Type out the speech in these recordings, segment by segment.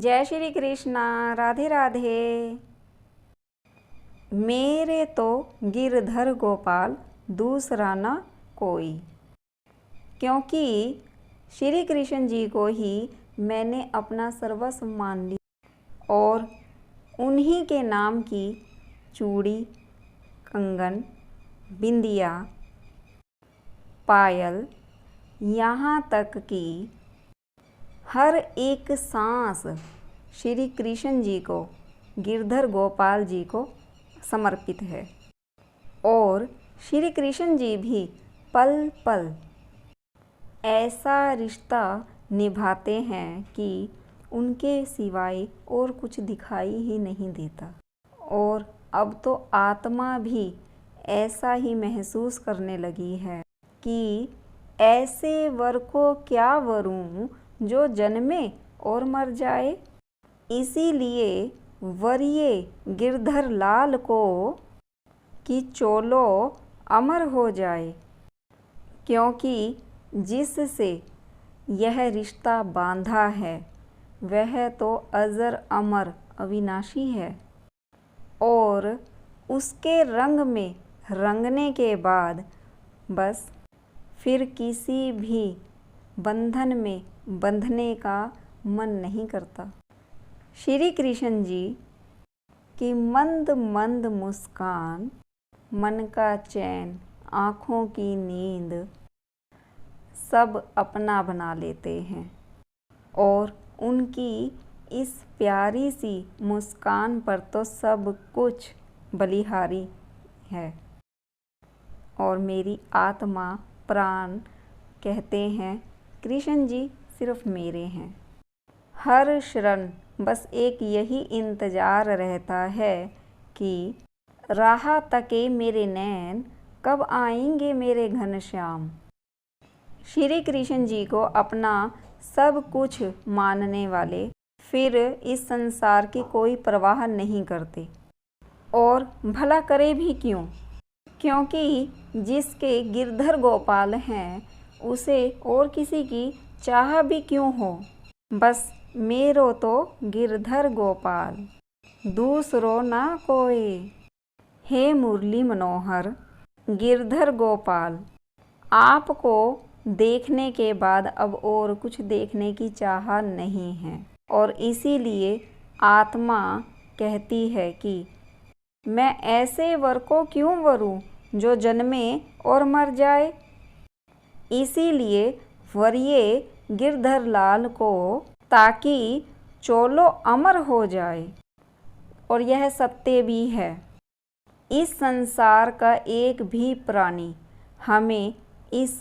जय श्री कृष्णा। राधे राधे। मेरे तो गिरधर गोपाल दूसरा न कोई, क्योंकि श्री कृष्ण जी को ही मैंने अपना सर्वस्व मान लिया और उन्हीं के नाम की चूड़ी, कंगन, बिंदिया, पायल, यहाँ तक कि हर एक सांस श्री कृष्ण जी को, गिरधर गोपाल जी को समर्पित है। और श्री कृष्ण जी भी पल पल ऐसा रिश्ता निभाते हैं कि उनके सिवाय और कुछ दिखाई ही नहीं देता। और अब तो आत्मा भी ऐसा ही महसूस करने लगी है कि ऐसे वर को क्या वरूं जो जन्मे और मर जाए। इसीलिए वरिये गिरधर लाल को कि चोलो अमर हो जाए, क्योंकि जिससे यह रिश्ता बांधा है वह तो अजर अमर अविनाशी है। और उसके रंग में रंगने के बाद बस फिर किसी भी बंधन में बंधने का मन नहीं करता। श्री कृष्ण जी की मंद मंद मुस्कान, मन का चैन, आँखों की नींद सब अपना बना लेते हैं। और उनकी इस प्यारी सी मुस्कान पर तो सब कुछ बलिहारी है। और मेरी आत्मा प्राण कहते हैं कृष्ण जी सिर्फ मेरे हैं। हर क्षण बस एक यही इंतज़ार रहता है कि राह तके मेरे नैन, कब आएंगे मेरे घनश्याम। श्री कृष्ण जी को अपना सब कुछ मानने वाले फिर इस संसार की कोई परवाह नहीं करते। और भला करे भी क्यों, क्योंकि जिसके गिरधर गोपाल हैं उसे और किसी की चाह भी क्यों हो। बस मेरो तो गिरधर गोपाल दूसरो ना कोई। हे मुरली मनोहर गिरधर गोपाल, आपको देखने के बाद अब और कुछ देखने की चाह नहीं है। और इसीलिए आत्मा कहती है कि मैं ऐसे वर को क्यों वरूं जो जन्मे और मर जाए। इसीलिए वरिये गिरधर लाल को, ताकि चोलो अमर हो जाए। और यह सत्य भी है। इस संसार का एक भी प्राणी हमें इस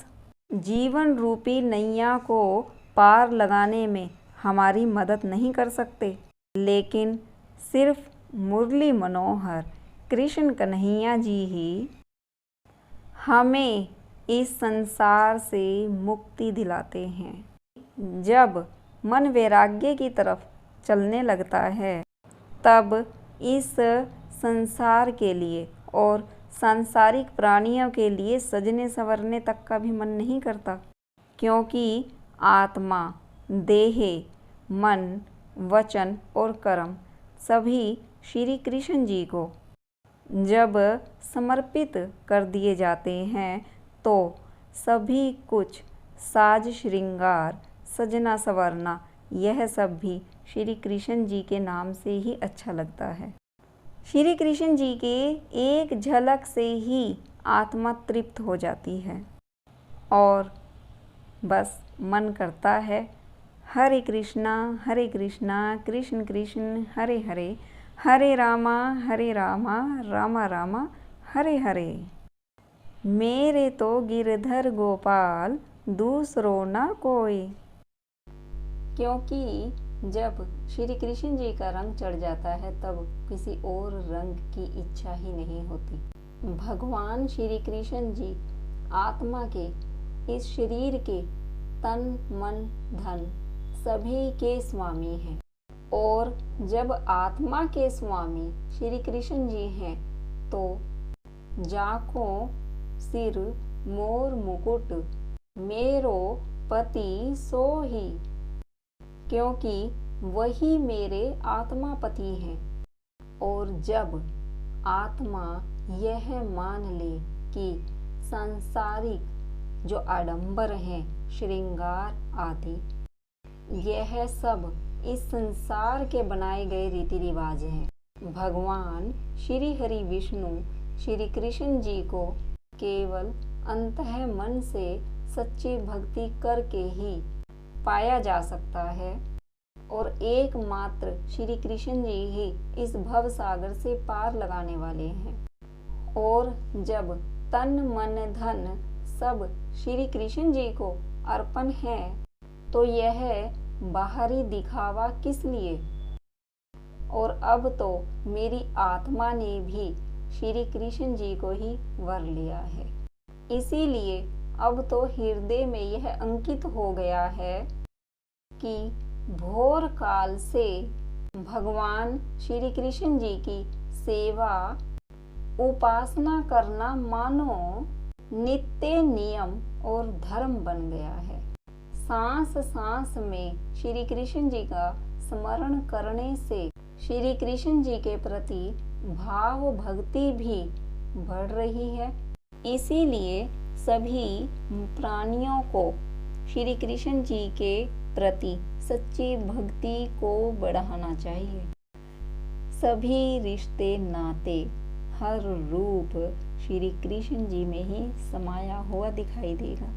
जीवन रूपी नैया को पार लगाने में हमारी मदद नहीं कर सकते, लेकिन सिर्फ मुरली मनोहर कृष्ण कन्हैया जी ही हमें इस संसार से मुक्ति दिलाते हैं। जब मन वैराग्य की तरफ चलने लगता है तब इस संसार के लिए और सांसारिक प्राणियों के लिए सजने संवरने तक का भी मन नहीं करता, क्योंकि आत्मा, देह, मन, वचन और कर्म सभी श्री कृष्ण जी को जब समर्पित कर दिए जाते हैं तो सभी कुछ साज श्रृंगार, सजना संवरना, यह सब भी श्री कृष्ण जी के नाम से ही अच्छा लगता है। श्री कृष्ण जी के एक झलक से ही आत्मा तृप्त हो जाती है और बस मन करता है हरे कृष्णा कृष्ण कृष्ण हरे हरे, हरे रामा रामा रामा हरे हरे। मेरे तो गिरधर गोपाल दूसरो ना कोई। क्योंकि जब श्री कृष्ण जी का रंग चढ़ जाता है तब किसी और रंग की इच्छा ही नहीं होती। भगवान श्री कृष्ण जी आत्मा के इस शरीर के तन मन धन सभी के स्वामी हैं। और जब आत्मा के स्वामी श्री कृष्ण जी हैं तो जाको सिर मोर मुकुट मेरो पति सोही, क्योंकि वही मेरे आत्मापति हैं। और जब आत्मा यह मान ले कि सांसारिक जो आडंबर हैं, श्रृंगार आदि, यह सब इस संसार के बनाए गए रीति रिवाज हैं, भगवान श्री हरि विष्णु श्री कृष्ण जी को केवल अंतः मन से सच्ची भक्ति करके ही पाया जा सकता है और एकमात्र श्री कृष्ण जी ही इस भव सागर से पार लगाने वाले हैं। और जब तन मन धन सब श्री कृष्ण जी को अर्पण है तो यह बाहरी दिखावा किस लिए। और अब तो मेरी आत्मा ने भी श्री कृष्ण जी को ही वर लिया है, इसीलिए अब तो हृदय में यह अंकित हो गया है कि भोर काल से भगवान श्री कृष्ण जी की सेवा उपासना करना मानो नित्य नियम और धर्म बन गया है। सांस सांस में श्री कृष्ण जी का स्मरण करने से श्री कृष्ण जी के प्रति भाव भक्ति भी बढ़ रही है। इसीलिए सभी प्राणियों को श्री कृष्ण जी के प्रति सच्ची भक्ति को बढ़ाना चाहिए। सभी रिश्ते नाते हर रूप श्री कृष्ण जी में ही समाया हुआ दिखाई देगा।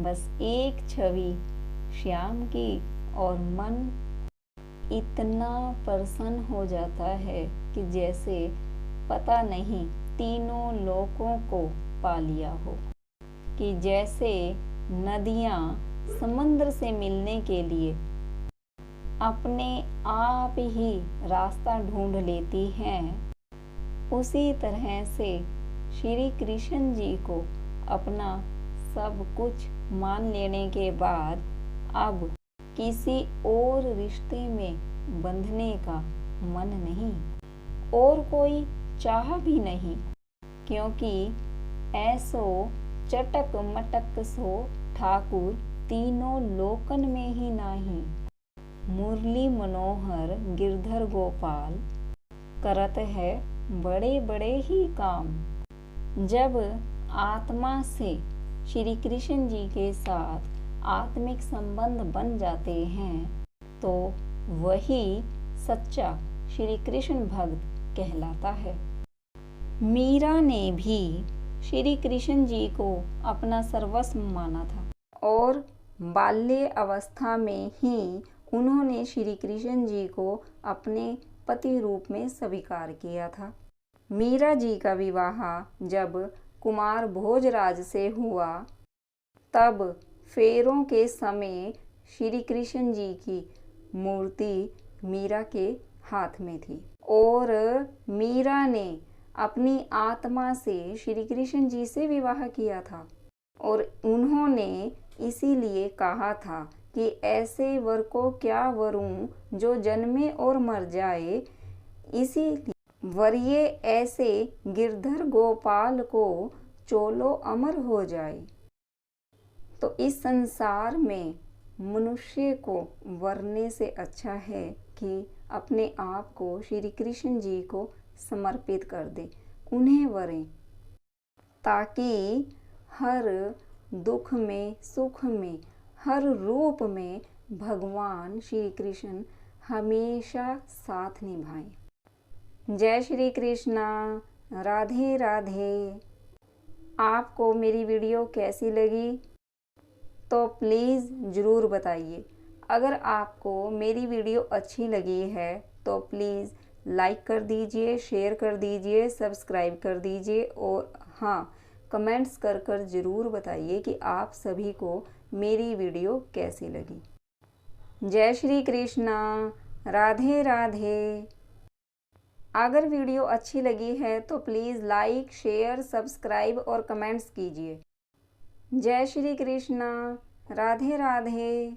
बस एक छवि श्याम की और मन इतना प्रसन्न हो जाता है कि जैसे पता नहीं तीनों लोकों को पा लिया हो, कि जैसे नदियाँ समुद्र से मिलने के लिए अपने आप ही रास्ता ढूंढ लेती हैं, उसी तरह से श्री कृष्ण जी को अपना सब कुछ मान लेने के बाद अब किसी और रिश्ते में बंधने का मन नहीं और कोई चाह भी नहीं, क्योंकि ऐसो चटक मटक सो ठाकुर तीनों लोकन में ही नाही, मुरली मनोहर गिरधर गोपाल करत है बड़े बड़े ही काम। जब आत्मा से श्री कृष्ण जी के साथ आत्मिक संबंध बन जाते हैं तो वही सच्चा श्री कृष्ण भक्त कहलाता है। मीरा ने भी श्री कृष्ण जी को अपना सर्वस्व माना था और बाल्य अवस्था में ही उन्होंने श्री कृष्ण जी को अपने पति रूप में स्वीकार किया था। मीरा जी का विवाह जब कुमार भोजराज से हुआ तब फेरों के समय श्री कृष्ण जी की मूर्ति मीरा के हाथ में थी और मीरा ने अपनी आत्मा से श्री कृष्ण जी से विवाह किया था और उन्होंने इसीलिए कहा था कि ऐसे वर को क्या वरूं जो जन्मे और मर जाए, इसीलिए वरिये ऐसे गिरधर गोपाल को चोलो अमर हो जाए। तो इस संसार में मनुष्य को वरने से अच्छा है कि अपने आप को श्री कृष्ण जी को समर्पित कर दे, उन्हें वरें, ताकि हर दुख में सुख में हर रूप में भगवान श्री कृष्ण हमेशा साथ निभाएं। जय श्री कृष्णा, राधे राधे। आपको मेरी वीडियो कैसी लगी तो प्लीज़ ज़रूर बताइए। अगर आपको मेरी वीडियो अच्छी लगी है तो प्लीज़ लाइक कर दीजिए, शेयर कर दीजिए, सब्सक्राइब कर दीजिए और हाँ, कमेंट्स कर कर ज़रूर बताइए कि आप सभी को मेरी वीडियो कैसी लगी। जय श्री कृष्णा, राधे राधे। अगर वीडियो अच्छी लगी है तो प्लीज़ लाइक, शेयर, सब्सक्राइब और कमेंट्स कीजिए। जय श्री कृष्णा, राधे राधे।